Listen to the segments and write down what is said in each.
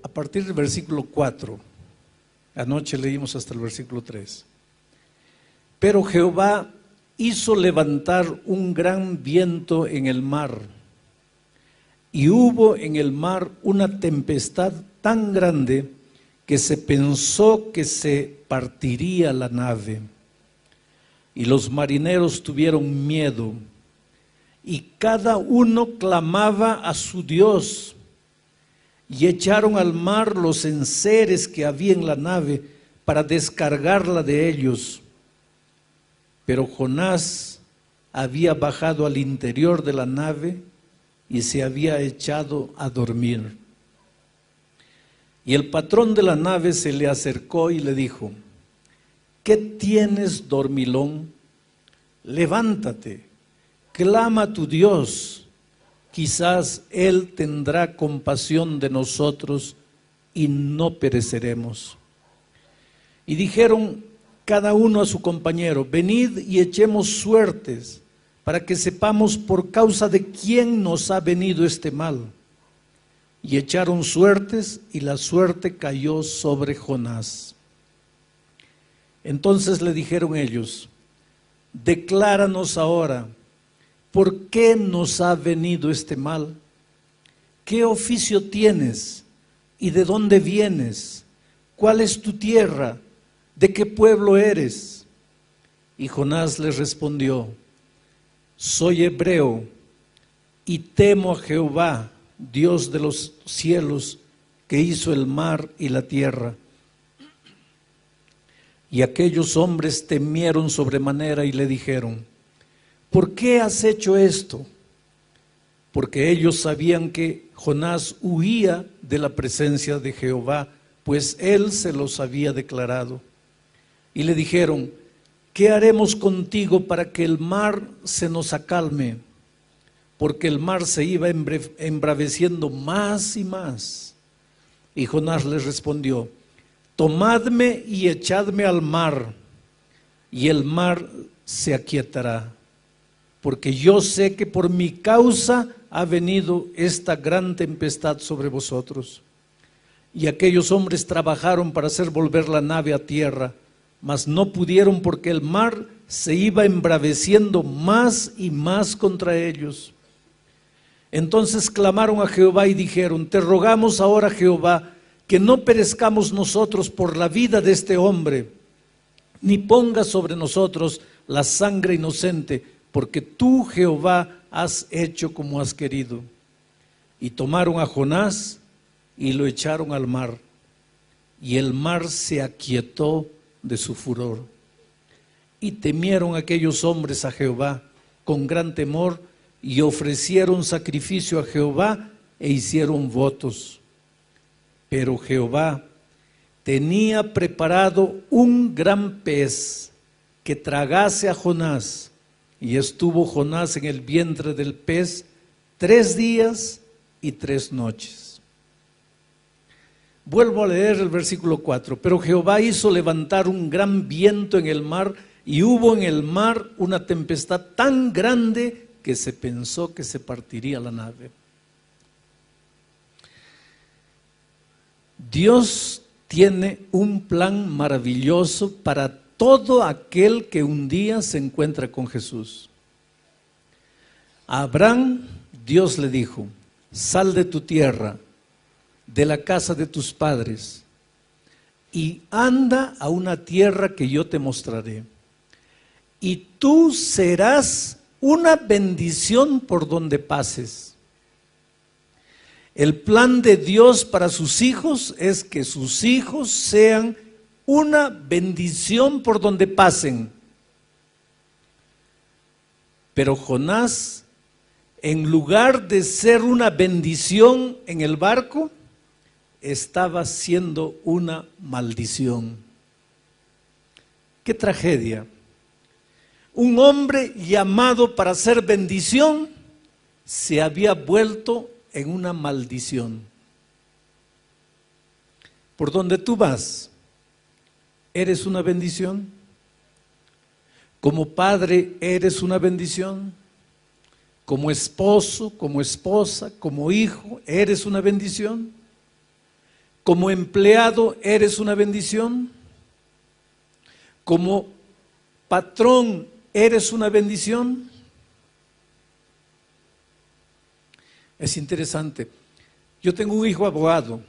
a partir del versículo 4. Anoche leímos hasta el versículo 3. Pero Jehová hizo levantar un gran viento en el mar, y hubo en el mar una tempestad tan grande que se pensó que se partiría la nave. Y los marineros tuvieron miedo, y cada uno clamaba a su Dios, y echaron al mar los enseres que había en la nave para descargarla de ellos. Pero Jonás había bajado al interior de la nave y se había echado a dormir. Y el patrón de la nave se le acercó y le dijo: ¿qué tienes, dormilón? Levántate, clama a tu Dios, quizás Él tendrá compasión de nosotros y no pereceremos. Y dijeron cada uno a su compañero: venid y echemos suertes, para que sepamos por causa de quién nos ha venido este mal. Y echaron suertes, y la suerte cayó sobre Jonás. Entonces le dijeron ellos: decláranos ahora, ¿por qué nos ha venido este mal? ¿Qué oficio tienes? ¿Y de dónde vienes? ¿Cuál es tu tierra? ¿De qué pueblo eres? Y Jonás les respondió: soy hebreo y temo a Jehová, Dios de los cielos, que hizo el mar y la tierra. Y aquellos hombres temieron sobremanera y le dijeron: ¿por qué has hecho esto? Porque ellos sabían que Jonás huía de la presencia de Jehová, pues él se los había declarado. Y le dijeron: ¿qué haremos contigo para que el mar se nos acalme? Porque el mar se iba embraveciendo más y más. Y Jonás les respondió: tomadme y echadme al mar, y el mar se aquietará, porque yo sé que por mi causa ha venido esta gran tempestad sobre vosotros. Y aquellos hombres trabajaron para hacer volver la nave a tierra, mas no pudieron, porque el mar se iba embraveciendo más y más contra ellos. Entonces clamaron a Jehová y dijeron: te rogamos ahora, Jehová, que no perezcamos nosotros por la vida de este hombre, ni pongas sobre nosotros la sangre inocente, porque tú, Jehová, has hecho como has querido. Y tomaron a Jonás y lo echaron al mar, y el mar se aquietó de su furor. Y temieron aquellos hombres a Jehová con gran temor, y ofrecieron sacrificio a Jehová e hicieron votos. Pero Jehová tenía preparado un gran pez que tragase a Jonás, y estuvo Jonás en el vientre del pez 3 días y 3 noches. Vuelvo a leer el versículo 4. Pero Jehová hizo levantar un gran viento en el mar, y hubo en el mar una tempestad tan grande que se pensó que se partiría la nave. Dios tiene un plan maravilloso para todo aquel que un día se encuentra con Jesús. A Abraham, Dios le dijo: sal de tu tierra, de la casa de tus padres, y anda a una tierra que yo te mostraré. Y tú serás una bendición por donde pases. El plan de Dios para sus hijos es que sus hijos sean una bendición por donde pasen. Pero Jonás, en lugar de ser una bendición en el barco, estaba siendo una maldición. ¡Qué tragedia! Un hombre llamado para ser bendición se había vuelto en una maldición. Por donde tú vas, ¿eres una bendición? Como padre, ¿eres una bendición? Como esposo, como esposa, como hijo, ¿eres una bendición? Como empleado eres una bendición. Como patrón eres una bendición. Es interesante. Yo tengo un hijo abogado.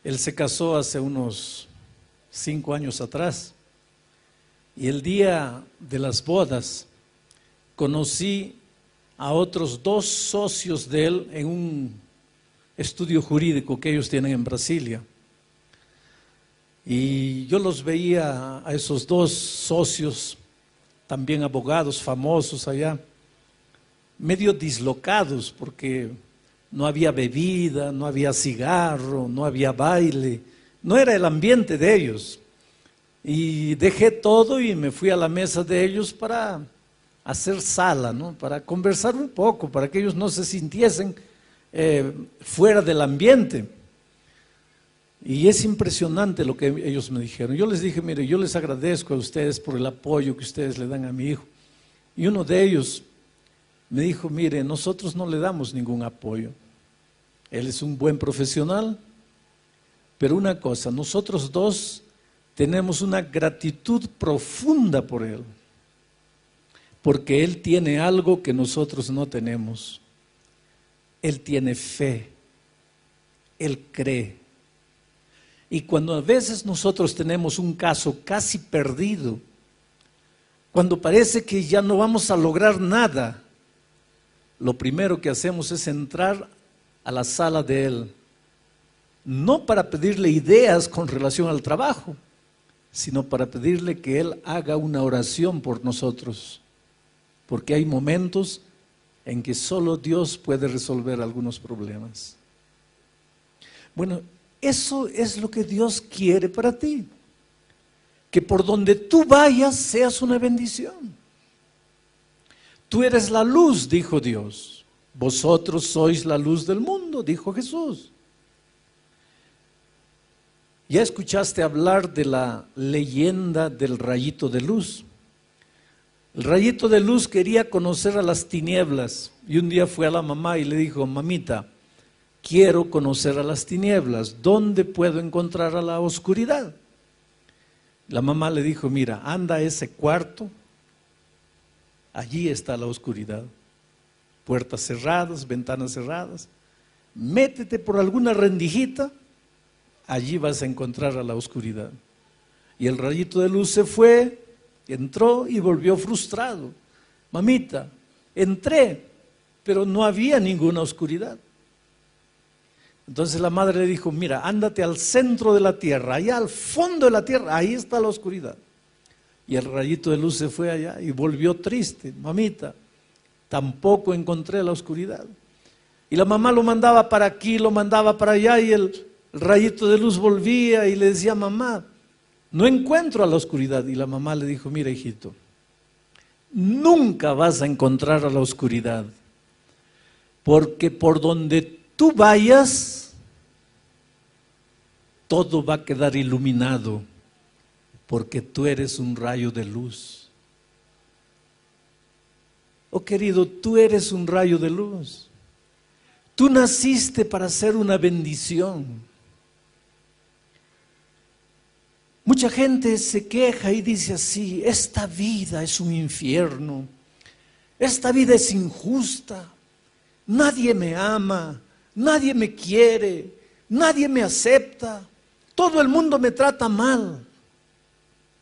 Él se casó hace unos 5 años atrás. Y el día de las bodas conocí a otros 2 socios de él en un estudio jurídico que ellos tienen en Brasilia. Y yo los veía a esos 2 socios, también abogados famosos allá, medio dislocados porque no había bebida, no había cigarro, no había baile, no era el ambiente de ellos. Y dejé todo y me fui a la mesa de ellos para hacer sala, ¿no? Para conversar un poco, para que ellos no se sintiesen fuera del ambiente. Y es impresionante lo que ellos me dijeron. Yo les dije, mire, yo les agradezco a ustedes por el apoyo que ustedes le dan a mi hijo. Y uno de ellos me dijo, mire, nosotros no le damos ningún apoyo. Él es un buen profesional, pero una cosa, nosotros 2 tenemos una gratitud profunda por él, porque él tiene algo que nosotros no tenemos. Él tiene fe, él cree. Y cuando a veces nosotros tenemos un caso casi perdido, cuando parece que ya no vamos a lograr nada, lo primero que hacemos es entrar a la sala de él, no para pedirle ideas con relación al trabajo, sino para pedirle que él haga una oración por nosotros, porque hay momentos en que solo Dios puede resolver algunos problemas. Bueno, eso es lo que Dios quiere para ti, que por donde tú vayas seas una bendición. Tú eres la luz, dijo Dios. Vosotros sois la luz del mundo, dijo Jesús. ¿Ya escuchaste hablar de la leyenda del rayito de luz? El rayito de luz quería conocer a las tinieblas y un día fue a la mamá y le dijo, mamita, quiero conocer a las tinieblas, ¿dónde puedo encontrar a la oscuridad? La mamá le dijo, mira, anda a ese cuarto, allí está la oscuridad, puertas cerradas, ventanas cerradas, métete por alguna rendijita, allí vas a encontrar a la oscuridad. Y el rayito de luz se fue, entró y volvió frustrado. Mamita, entré, pero no había ninguna oscuridad. Entonces la madre le dijo, mira, ándate al centro de la tierra, allá al fondo de la tierra, ahí está la oscuridad. Y el rayito de luz se fue allá y volvió triste. Mamita, tampoco encontré la oscuridad. Y la mamá lo mandaba para aquí, lo mandaba para allá y el rayito de luz volvía y le decía, mamá, no encuentro a la oscuridad. Y la mamá le dijo, mira hijito, nunca vas a encontrar a la oscuridad, porque por donde tú vayas, todo va a quedar iluminado, porque tú eres un rayo de luz. Oh querido, tú eres un rayo de luz. Tú naciste para ser una bendición. Mucha gente se queja y dice así, esta vida es un infierno, esta vida es injusta, nadie me ama, nadie me quiere, nadie me acepta, todo el mundo me trata mal.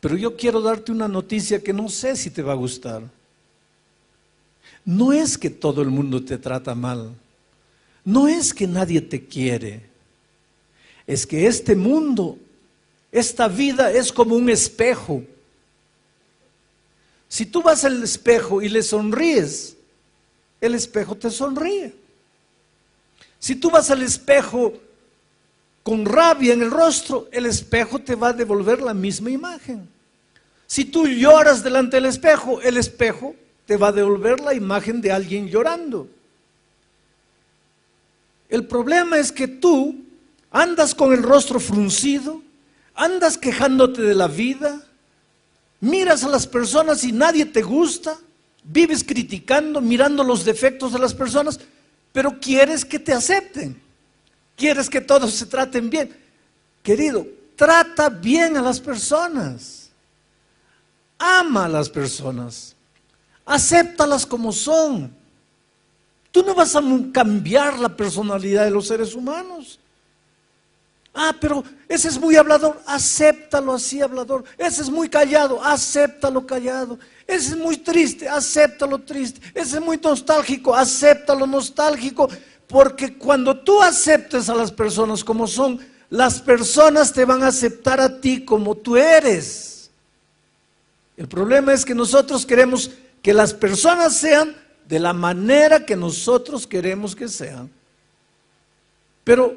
Pero yo quiero darte una noticia que no sé si te va a gustar. No es que todo el mundo te trata mal, no es que nadie te quiere, es que este mundo, esta vida es como un espejo. Si tú vas al espejo y le sonríes, el espejo te sonríe. Si tú vas al espejo con rabia en el rostro, el espejo te va a devolver la misma imagen. Si tú lloras delante del espejo, el espejo te va a devolver la imagen de alguien llorando. El problema es que tú andas con el rostro fruncido, andas quejándote de la vida, miras a las personas y nadie te gusta, vives criticando, mirando los defectos de las personas, pero quieres que te acepten. Quieres que todos se traten bien. Querido, trata bien a las personas. Ama a las personas. Acéptalas como son. Tú no vas a cambiar la personalidad de los seres humanos. Pero ese es muy hablador, acéptalo así hablador. Ese es muy callado, acéptalo callado. Ese es muy triste, acéptalo triste. Ese es muy nostálgico, acéptalo nostálgico. Porque cuando tú aceptes a las personas como son, las personas te van a aceptar a ti como tú eres. El problema es que nosotros queremos que las personas sean de la manera que nosotros queremos que sean. Pero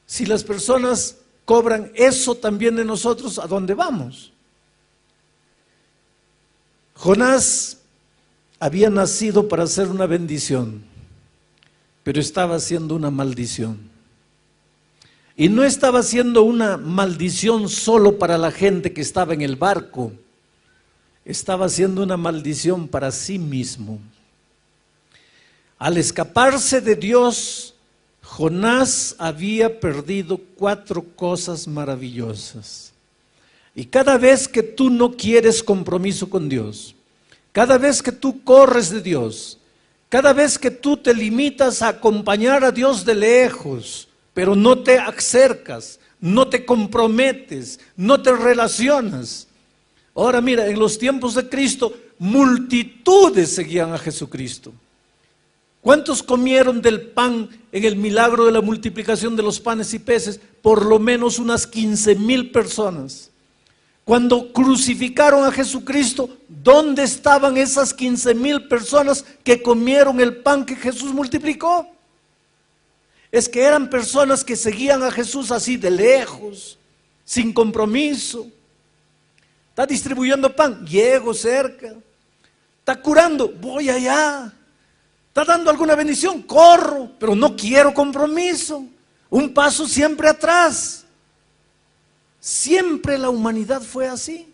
si las personas cobran eso también de nosotros, ¿a dónde vamos? Jonás había nacido para ser una bendición, pero estaba haciendo una maldición. Y no estaba haciendo una maldición solo para la gente que estaba en el barco, estaba haciendo una maldición para sí mismo. Al escaparse de Dios, Jonás había perdido 4 cosas maravillosas. Y cada vez que tú no quieres compromiso con Dios, cada vez que tú corres de Dios, cada vez que tú te limitas a acompañar a Dios de lejos, pero no te acercas, no te comprometes, no te relacionas. Ahora mira, en los tiempos de Cristo, multitudes seguían a Jesucristo. ¿Cuántos comieron del pan en el milagro de la multiplicación de los panes y peces? Por lo menos unas 15,000 personas. Cuando crucificaron a Jesucristo, ¿dónde estaban esas 15,000 personas que comieron el pan que Jesús multiplicó? Es que eran personas que seguían a Jesús así de lejos, sin compromiso. Está distribuyendo pan, llego cerca. Está curando, voy allá. Está dando alguna bendición, corro, pero no quiero compromiso. Un paso siempre atrás. Siempre la humanidad fue así.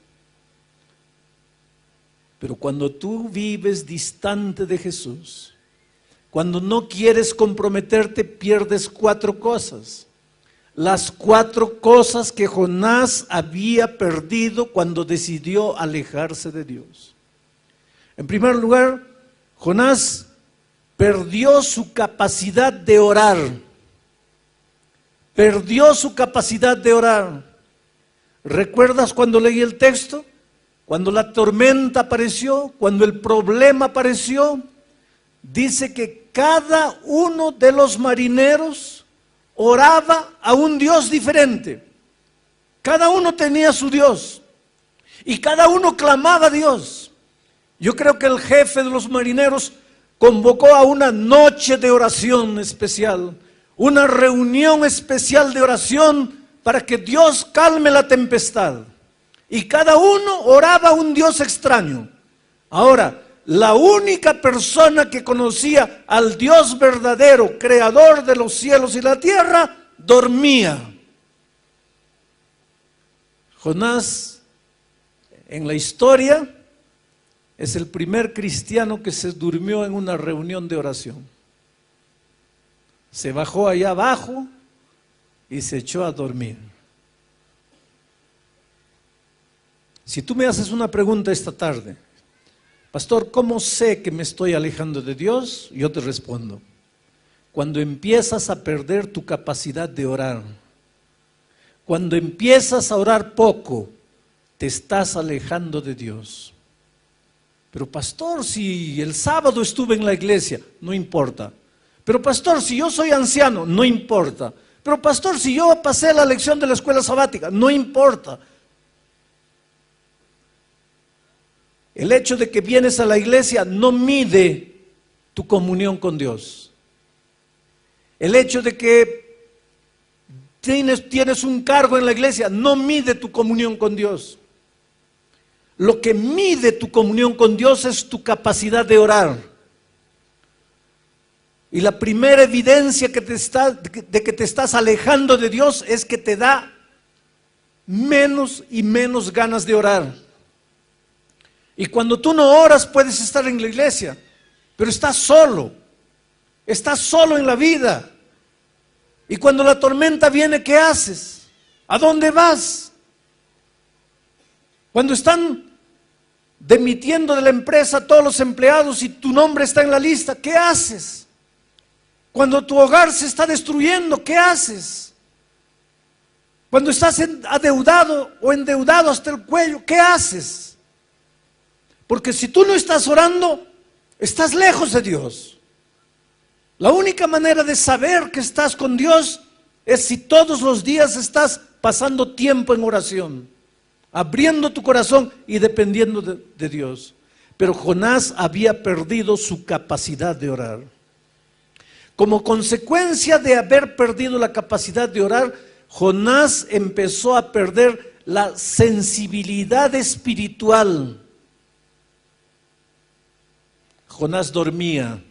Pero cuando tú vives distante de Jesús, cuando no quieres comprometerte, pierdes 4 cosas. Las 4 cosas que Jonás había perdido cuando decidió alejarse de Dios. En primer lugar, Jonás perdió su capacidad de orar. Perdió su capacidad de orar. ¿Recuerdas cuando leí el texto? Cuando la tormenta apareció, cuando el problema apareció, dice que cada uno de los marineros oraba a un Dios diferente. Cada uno tenía su Dios y cada uno clamaba a Dios. Yo creo que el jefe de los marineros convocó a una noche de oración especial, una reunión especial de oración para que Dios calme la tempestad. Y cada uno oraba a un Dios extraño. Ahora, la única persona que conocía al Dios verdadero, creador de los cielos y la tierra, dormía. Jonás, en la historia, es el primer cristiano que se durmió en una reunión de oración. Se bajó allá abajo y se echó a dormir. Si tú me haces una pregunta esta tarde, pastor, ¿cómo sé que me estoy alejando de Dios? Yo te respondo, cuando empiezas a perder tu capacidad de orar, cuando empiezas a orar poco, te estás alejando de Dios. Pero pastor, si el sábado estuve en la iglesia, no importa. Pero pastor, si yo soy anciano, no importa. Pero pastor, si yo pasé la lección de la escuela sabática, no importa. El hecho de que vienes a la iglesia no mide tu comunión con Dios. El hecho de que tienes un cargo en la iglesia no mide tu comunión con Dios. Lo que mide tu comunión con Dios es tu capacidad de orar. Y la primera evidencia de que te estás alejando de Dios es que te da menos y menos ganas de orar. Y cuando tú no oras puedes estar en la iglesia, pero estás solo en la vida. Y cuando la tormenta viene, ¿qué haces? ¿A dónde vas? Cuando están demitiendo de la empresa a todos los empleados y tu nombre está en la lista, ¿qué haces? Cuando tu hogar se está destruyendo, ¿qué haces? Cuando estás adeudado o endeudado hasta el cuello, ¿qué haces? Porque si tú no estás orando, estás lejos de Dios. La única manera de saber que estás con Dios es si todos los días estás pasando tiempo en oración, abriendo tu corazón y dependiendo de Dios. Pero Jonás había perdido su capacidad de orar. Como consecuencia de haber perdido la capacidad de orar, Jonás empezó a perder la sensibilidad espiritual. Jonás dormía.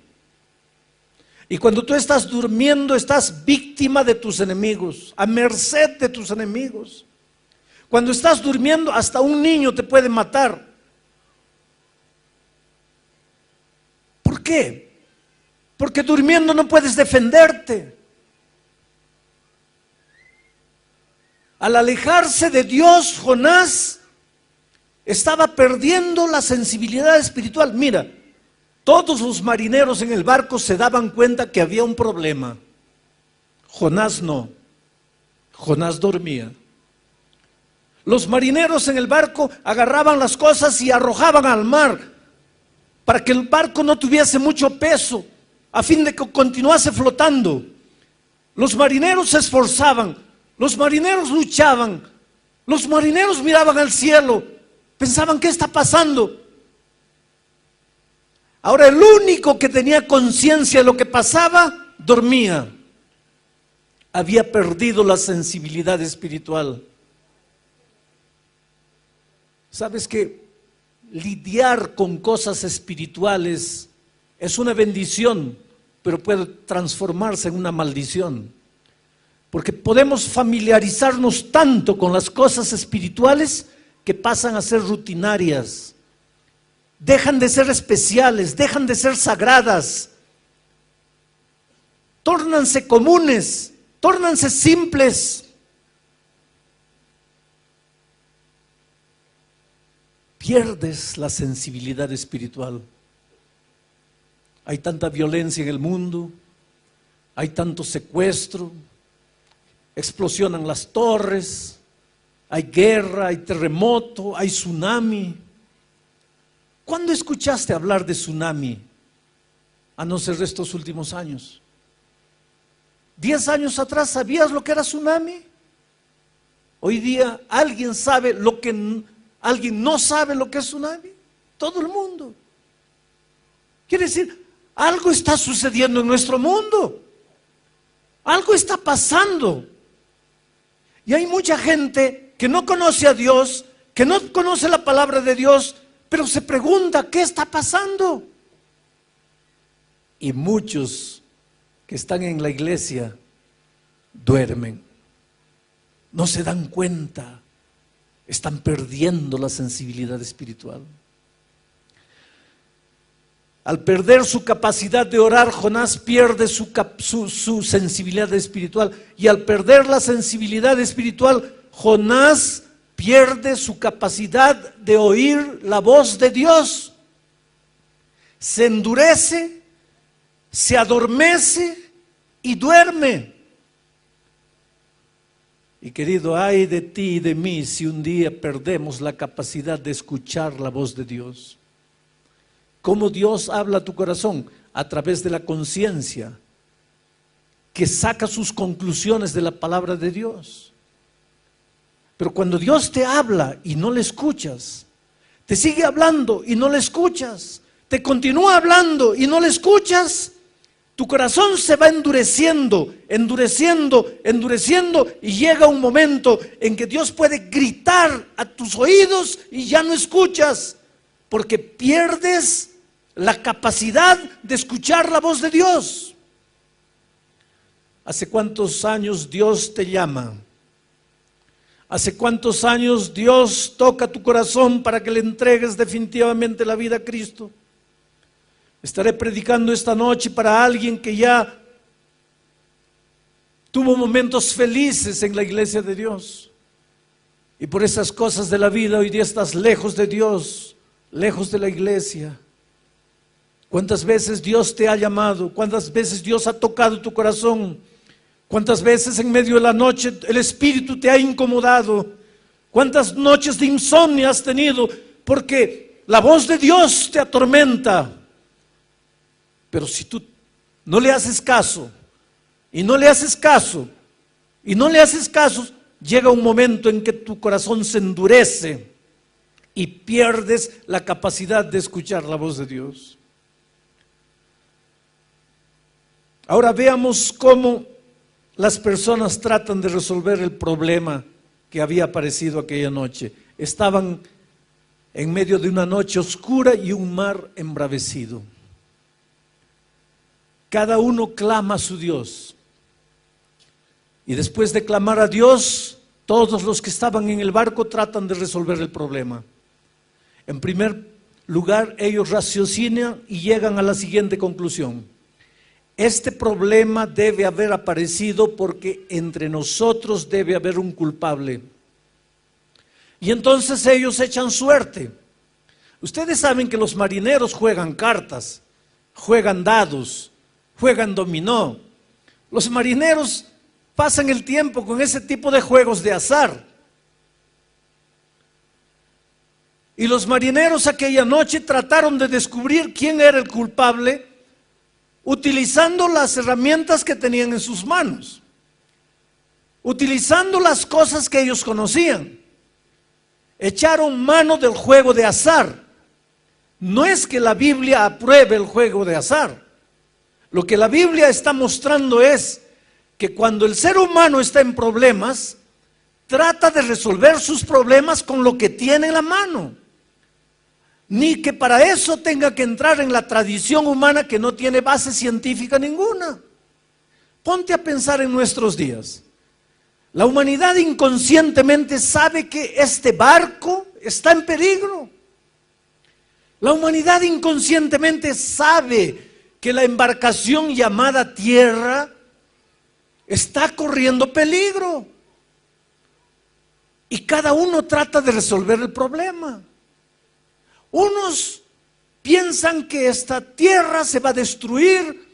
Y cuando tú estás durmiendo, estás víctima de tus enemigos, a merced de tus enemigos. Cuando estás durmiendo, hasta un niño te puede matar. ¿Por qué? Porque durmiendo no puedes defenderte. Al alejarse de Dios, Jonás estaba perdiendo la sensibilidad espiritual. Mira, todos los marineros en el barco se daban cuenta que había un problema. Jonás no. Jonás dormía. Los marineros en el barco agarraban las cosas y arrojaban al mar para que el barco no tuviese mucho peso, a fin de que continuase flotando. Los marineros se esforzaban, los marineros luchaban, los marineros miraban al cielo, pensaban, ¿qué está pasando? Ahora el único que tenía conciencia de lo que pasaba, dormía. Había perdido la sensibilidad espiritual. ¿Sabes que lidiar con cosas espirituales es una bendición, pero puede transformarse en una maldición? Porque podemos familiarizarnos tanto con las cosas espirituales que pasan a ser rutinarias. Dejan de ser especiales, dejan de ser sagradas, tórnanse comunes, tórnanse simples. Pierdes la sensibilidad espiritual. Hay tanta violencia en el mundo, hay tanto secuestro, explosionan las torres, hay guerra, hay terremoto, hay tsunami. ¿Cuándo escuchaste hablar de tsunami? A no ser de estos últimos años. 10 años atrás, ¿sabías lo que era tsunami? Hoy día, ¿alguien no sabe lo que es tsunami? Todo el mundo. Quiere decir, algo está sucediendo en nuestro mundo. Algo está pasando. Y hay mucha gente que no conoce a Dios, que no conoce la palabra de Dios, pero se pregunta, ¿qué está pasando? Y muchos que están en la iglesia duermen, no se dan cuenta, están perdiendo la sensibilidad espiritual. Al perder su capacidad de orar, Jonás pierde su sensibilidad espiritual. Y al perder la sensibilidad espiritual, Jonás pierde su capacidad de oír la voz de Dios. Se endurece, se adormece y duerme. Y querido, ay de ti y de mí si un día perdemos la capacidad de escuchar la voz de Dios. ¿Cómo Dios habla a tu corazón? A través de la conciencia, que saca sus conclusiones de la palabra de Dios. Pero cuando Dios te habla y no le escuchas, te sigue hablando y no le escuchas, te continúa hablando y no le escuchas, tu corazón se va endureciendo, endureciendo, y llega un momento en que Dios puede gritar a tus oídos y ya no escuchas, porque pierdes la capacidad de escuchar la voz de Dios. ¿Hace cuántos años Dios te llama? ¿Hace cuántos años Dios toca tu corazón para que le entregues definitivamente la vida a Cristo? Estaré predicando esta noche para alguien que ya tuvo momentos felices en la iglesia de Dios. Y por esas cosas de la vida hoy día estás lejos de Dios, lejos de la iglesia. ¿Cuántas veces Dios te ha llamado? ¿Cuántas veces Dios ha tocado tu corazón? ¿Cuántas veces en medio de la noche el Espíritu te ha incomodado? ¿Cuántas noches de insomnio has tenido? Porque la voz de Dios te atormenta. Pero si tú no le haces caso, y no le haces caso, y no le haces caso, llega un momento en que tu corazón se endurece y pierdes la capacidad de escuchar la voz de Dios. Ahora veamos cómo las personas tratan de resolver el problema que había aparecido aquella noche. Estaban en medio de una noche oscura y un mar embravecido. Cada uno clama a su Dios. Y después de clamar a Dios, todos los que estaban en el barco tratan de resolver el problema. En primer lugar, ellos raciocinan y llegan a la siguiente conclusión: este problema debe haber aparecido porque entre nosotros debe haber un culpable. Y entonces ellos echan suerte. Ustedes saben que los marineros juegan cartas, juegan dados, juegan dominó. Los marineros pasan el tiempo con ese tipo de juegos de azar. Y los marineros aquella noche trataron de descubrir quién era el culpable, utilizando las herramientas que tenían en sus manos, utilizando las cosas que ellos conocían. Echaron mano del juego de azar. No es que la Biblia apruebe el juego de azar. Lo que la Biblia está mostrando es que cuando el ser humano está en problemas, trata de resolver sus problemas con lo que tiene en la mano. Ni que para eso tenga que entrar en la tradición humana que no tiene base científica ninguna. Ponte a pensar en nuestros días. La humanidad inconscientemente sabe que este barco está en peligro. La humanidad inconscientemente sabe que la embarcación llamada tierra está corriendo peligro. Y cada uno trata de resolver el problema. Unos piensan que esta tierra se va a destruir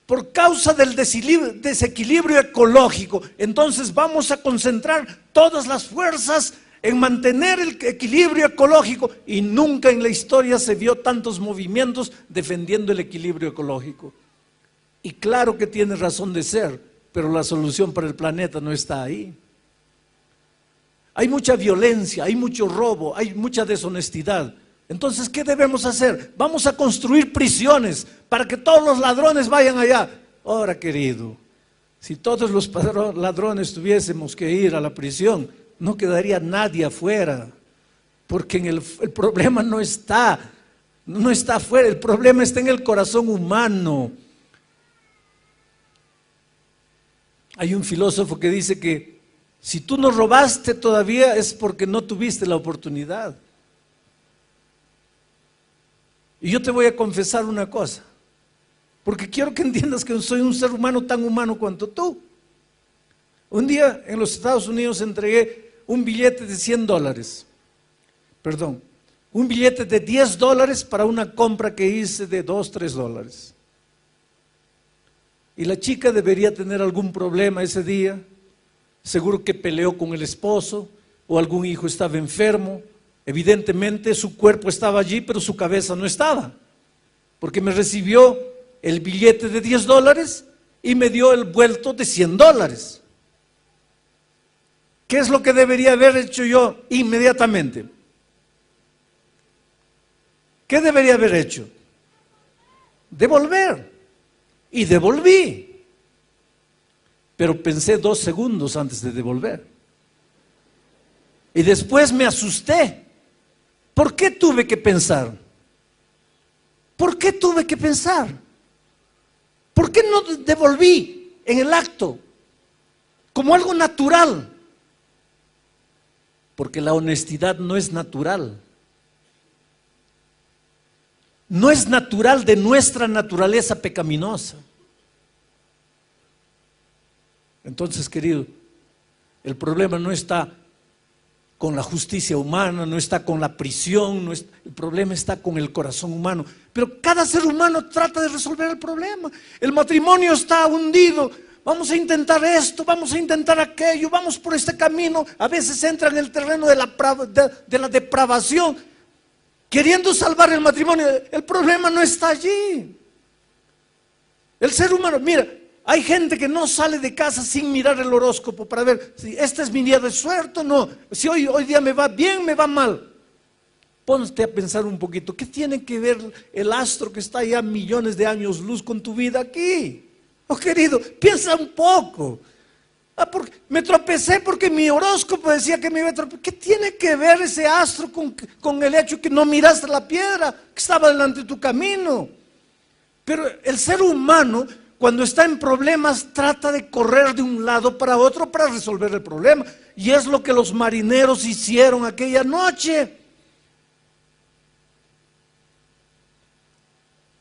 por causa del desequilibrio ecológico. Entonces vamos a concentrar todas las fuerzas en mantener el equilibrio ecológico. Y nunca en la historia se vio tantos movimientos defendiendo el equilibrio ecológico. Y claro que tiene razón de ser, pero la solución para el planeta no está ahí. Hay mucha violencia, hay mucho robo, hay mucha deshonestidad. Entonces, ¿qué debemos hacer? Vamos a construir prisiones para que todos los ladrones vayan allá. Ahora, querido, si todos los ladrones tuviésemos que ir a la prisión, no quedaría nadie afuera, porque el problema no está afuera, el problema está en el corazón humano. Hay un filósofo que dice que si tú no robaste todavía es porque no tuviste la oportunidad. Y yo te voy a confesar una cosa, porque quiero que entiendas que soy un ser humano tan humano cuanto tú. Un día en los Estados Unidos entregué un billete de $100, un billete de $10 para una compra que hice de $2, $3. Y la chica debería tener algún problema ese día, seguro que peleó con el esposo o algún hijo estaba enfermo. Evidentemente su cuerpo estaba allí, pero su cabeza no estaba, porque me recibió el billete de $10 y me dio el vuelto de $100. ¿Qué es lo que debería haber hecho yo inmediatamente? ¿Qué debería haber hecho? Devolver. Y devolví. Pero pensé 2 segundos antes de devolver. Y después me asusté. ¿Por qué tuve que pensar? ¿Por qué tuve que pensar? ¿Por qué no devolví en el acto? Como algo natural. Porque la honestidad no es natural. No es natural de nuestra naturaleza pecaminosa. Entonces, querido, el problema no está con la justicia humana, no está con la prisión, el problema está con el corazón humano. Pero cada ser humano trata de resolver el problema. El matrimonio está hundido. Vamos a intentar esto, vamos a intentar aquello, vamos por este camino. A veces entra en el terreno de la depravación, queriendo salvar el matrimonio. El problema no está allí. El ser humano, mira, hay gente que no sale de casa sin mirar el horóscopo para ver si este es mi día de suerte o no, si hoy día me va bien, me va mal. Ponte a pensar un poquito, ¿qué tiene que ver el astro que está allá millones de años luz con tu vida aquí? Oh, querido, piensa un poco. Me tropecé porque mi horóscopo decía que me iba a tropezar. ¿Qué tiene que ver ese astro con el hecho que no miraste la piedra que estaba delante de tu camino? Pero el ser humano, cuando está en problemas, trata de correr de un lado para otro para resolver el problema. Y es lo que los marineros hicieron aquella noche.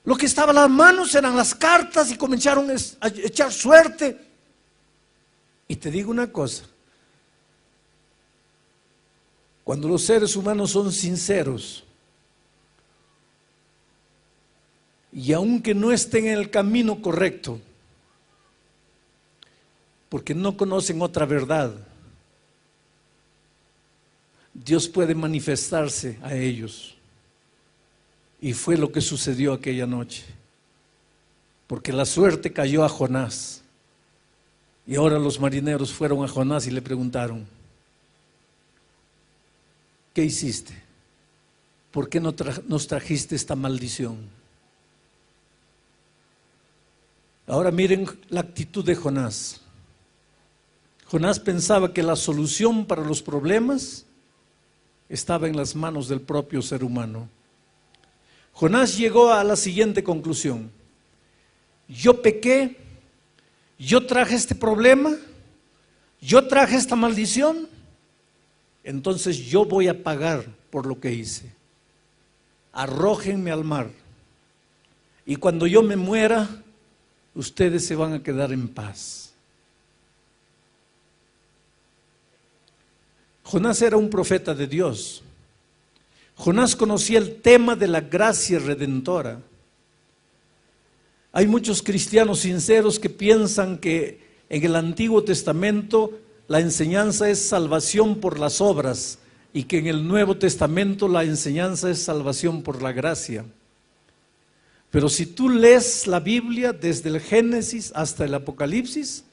Lo que estaba a las manos eran las cartas y comenzaron a echar suerte. Y te digo una cosa, cuando los seres humanos son sinceros, y aunque no estén en el camino correcto, porque no conocen otra verdad, Dios puede manifestarse a ellos. Y fue lo que sucedió aquella noche, porque la suerte cayó a Jonás. Y ahora los marineros fueron a Jonás y le preguntaron: ¿qué hiciste? ¿Por qué nos trajiste esta maldición? Ahora miren la actitud de Jonás. Jonás pensaba que la solución para los problemas estaba en las manos del propio ser humano. Jonás llegó a la siguiente conclusión: yo pequé, yo traje este problema, yo traje esta maldición, entonces yo voy a pagar por lo que hice. Arrójenme al mar, y cuando yo me muera, ustedes se van a quedar en paz. Jonás era un profeta de Dios. Jonás conocía el tema de la gracia redentora. Hay muchos cristianos sinceros que piensan que en el Antiguo Testamento la enseñanza es salvación por las obras y que en el Nuevo Testamento la enseñanza es salvación por la gracia. Pero si tú lees la Biblia desde el Génesis hasta el Apocalipsis,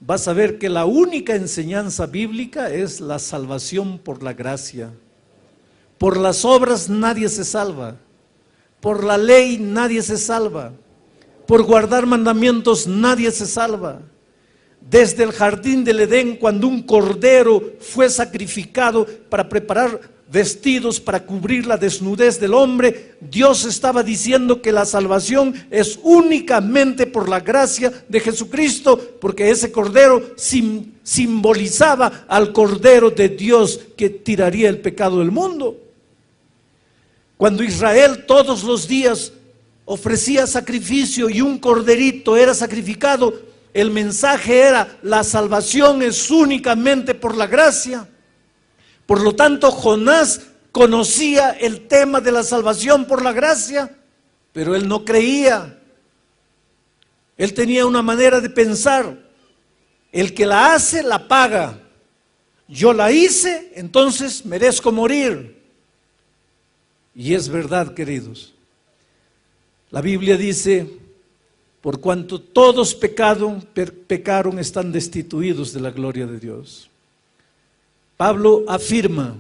vas a ver que la única enseñanza bíblica es la salvación por la gracia. Por las obras nadie se salva, por la ley nadie se salva, por guardar mandamientos nadie se salva. Desde el jardín del Edén, cuando un cordero fue sacrificado para preparar vestidos para cubrir la desnudez del hombre, Dios estaba diciendo que la salvación es únicamente por la gracia de Jesucristo, porque ese cordero simbolizaba al cordero de Dios que tiraría el pecado del mundo. Cuando Israel todos los días ofrecía sacrificio y un corderito era sacrificado, el mensaje era: la salvación es únicamente por la gracia. Por lo tanto, Jonás conocía el tema de la salvación por la gracia, pero él no creía. Él tenía una manera de pensar: el que la hace, la paga. Yo la hice, entonces merezco morir. Y es verdad, queridos. La Biblia dice: por cuanto todos pecaron, están destituidos de la gloria de Dios. Pablo afirma: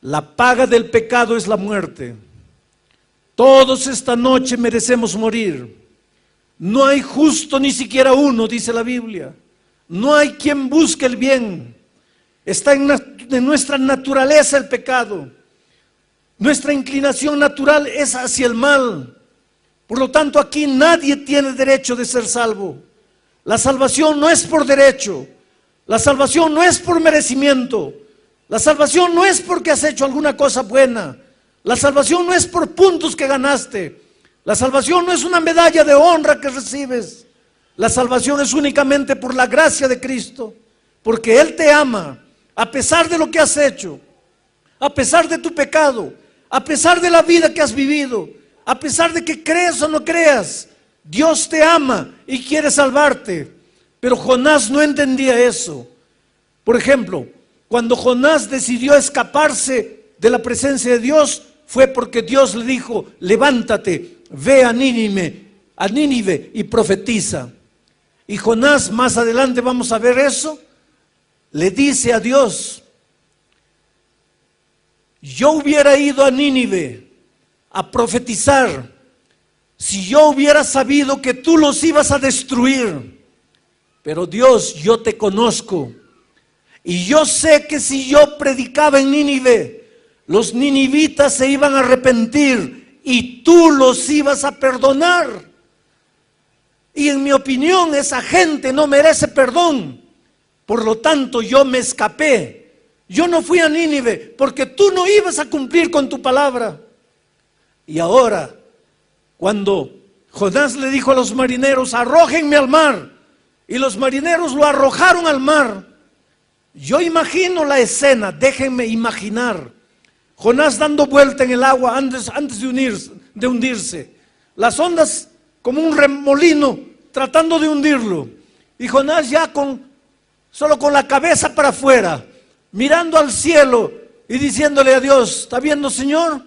la paga del pecado es la muerte. Todos esta noche merecemos morir. No hay justo ni siquiera uno, dice la Biblia. No hay quien busque el bien. Está en nuestra naturaleza el pecado. Nuestra inclinación natural es hacia el mal. Por lo tanto, aquí nadie tiene derecho de ser salvo. La salvación no es por derecho. La salvación no es por merecimiento. La salvación no es porque has hecho alguna cosa buena. La salvación no es por puntos que ganaste. La salvación no es una medalla de honra que recibes. La salvación es únicamente por la gracia de Cristo, porque Él te ama, a pesar de lo que has hecho, a pesar de tu pecado, a pesar de la vida que has vivido, a pesar de que creas o no creas. Dios te ama y quiere salvarte. Pero Jonás no entendía eso. Por ejemplo, cuando Jonás decidió escaparse de la presencia de Dios, fue porque Dios le dijo: levántate, ve a Nínive y profetiza. Y Jonás, más adelante vamos a ver eso, le dice a Dios: yo hubiera ido a Nínive a profetizar si yo hubiera sabido que tú los ibas a destruir. Pero Dios, yo te conozco y yo sé que si yo predicaba en Nínive, los ninivitas se iban a arrepentir y tú los ibas a perdonar. Y en mi opinión, esa gente no merece perdón. Por lo tanto, yo me escapé. Yo no fui a Nínive porque tú no ibas a cumplir con tu palabra. Y ahora, cuando Jonás le dijo a los marineros: arrójenme al mar, y los marineros lo arrojaron al mar, yo imagino la escena, déjenme imaginar. Jonás dando vuelta en el agua antes de hundirse. Las ondas como un remolino tratando de hundirlo. Y Jonás ya solo con la cabeza para afuera, mirando al cielo y diciéndole a Dios: ¿está viendo, Señor?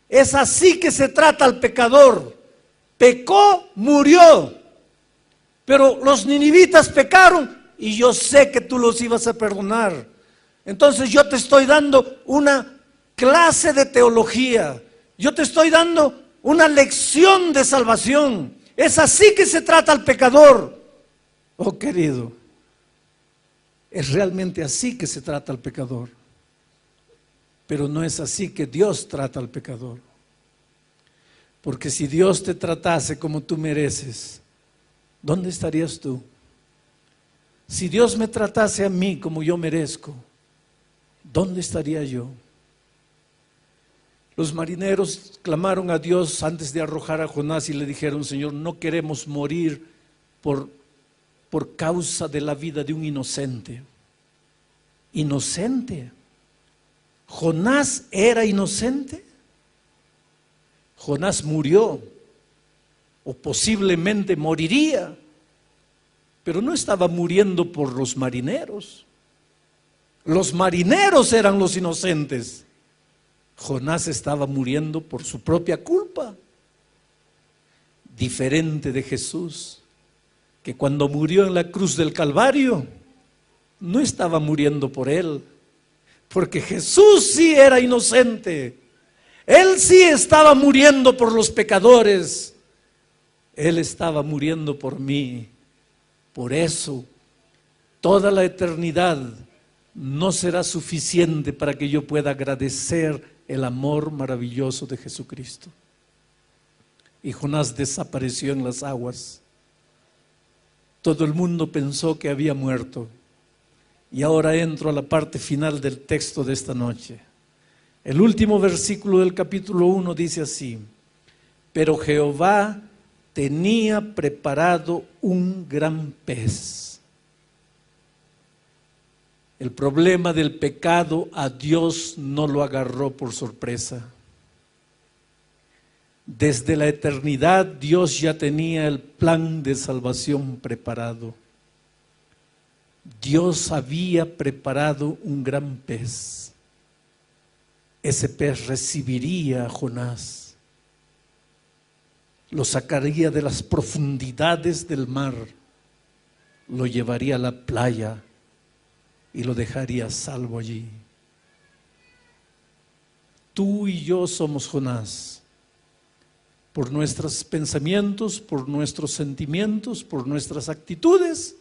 Es así que se trata al pecador. Pecó, murió. Pero los ninivitas pecaron y yo sé que tú los ibas a perdonar. Entonces yo te estoy dando una clase de teología. Yo te estoy dando una lección de salvación. Es así que se trata al pecador. Oh, querido, es realmente así que se trata al pecador. Pero no es así que Dios trata al pecador. Porque si Dios te tratase como tú mereces, ¿dónde estarías tú? Si Dios me tratase a mí como yo merezco, ¿dónde estaría yo? Los marineros clamaron a Dios antes de arrojar a Jonás y le dijeron: Señor, no queremos morir por causa de la vida de un inocente. ¿Inocente? ¿Jonás era inocente? Jonás murió, o posiblemente moriría, pero no estaba muriendo por los marineros. Los marineros eran los inocentes. Jonás estaba muriendo por su propia culpa. Diferente de Jesús, que cuando murió en la cruz del Calvario, no estaba muriendo por él, porque Jesús sí era inocente. Él sí estaba muriendo por los pecadores. Él estaba muriendo por mí. Por eso, toda la eternidad no será suficiente para que yo pueda agradecer el amor maravilloso de Jesucristo. Y Jonás desapareció en las aguas. Todo el mundo pensó que había muerto. Y ahora entro a la parte final del texto de esta noche. El último versículo del capítulo 1 dice así: pero Jehová tenía preparado un gran pez. El problema del pecado a Dios no lo agarró por sorpresa. Desde la eternidad Dios ya tenía el plan de salvación preparado. Dios había preparado un gran pez. Ese pez recibiría a Jonás, lo sacaría de las profundidades del mar, lo llevaría a la playa y lo dejaría salvo allí. Tú y yo somos Jonás. Por nuestros pensamientos, por nuestros sentimientos, por nuestras actitudes,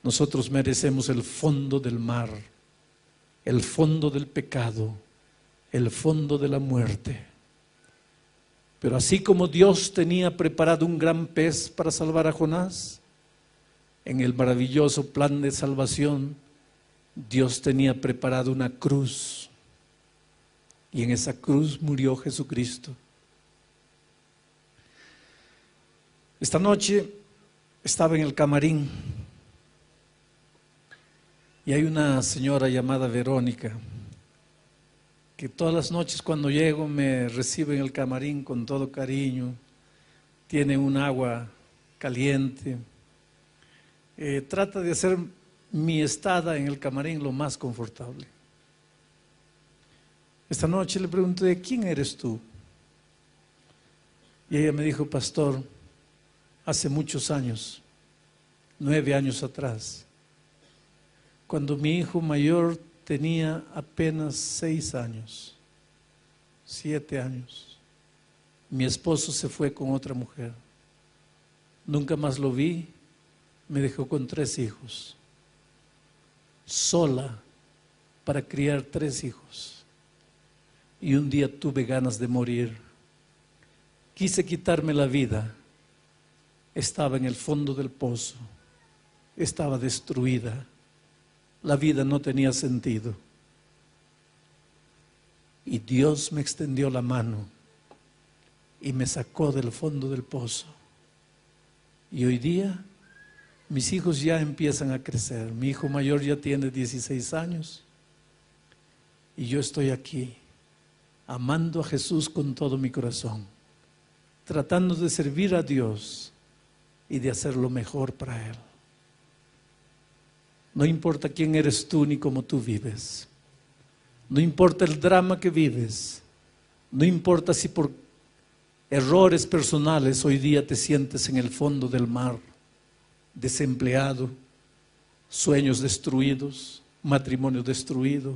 nosotros merecemos el fondo del mar, el fondo del pecado, el fondo de la muerte. Pero así como Dios tenía preparado un gran pez para salvar a Jonás, en el maravilloso plan de salvación, Dios tenía preparado una cruz, y en esa cruz murió Jesucristo. Esta noche Estaba en el camarín y hay una señora llamada Verónica que todas las noches cuando llego me recibe en el camarín con todo cariño, tiene un agua caliente, trata de hacer mi estada en el camarín lo más confortable. Esta noche le pregunté, ¿quién eres tú? Y ella me dijo, pastor, hace muchos años, 9 años atrás, cuando mi hijo mayor tenía apenas 6 años, 7 años, mi esposo se fue con otra mujer. Nunca más lo vi, me dejó con 3 hijos, sola para criar 3 hijos. Y un día tuve ganas de morir. Quise quitarme la vida. Estaba en el fondo del pozo. Estaba destruida. La vida no tenía sentido. Y Dios me extendió la mano y me sacó del fondo del pozo. Y hoy día mis hijos ya empiezan a crecer. Mi hijo mayor ya tiene 16 años. Y yo estoy aquí, amando a Jesús con todo mi corazón, tratando de servir a Dios y de hacer lo mejor para Él. No importa quién eres tú ni cómo tú vives. No importa el drama que vives. No importa si por errores personales hoy día te sientes en el fondo del mar, desempleado, sueños destruidos, matrimonio destruido,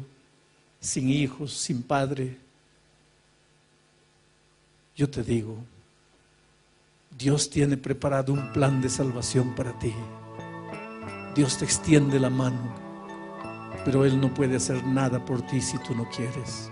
sin hijos, sin padre. Yo te digo, Dios tiene preparado un plan de salvación para ti. Dios te extiende la mano, pero Él no puede hacer nada por ti si tú no quieres.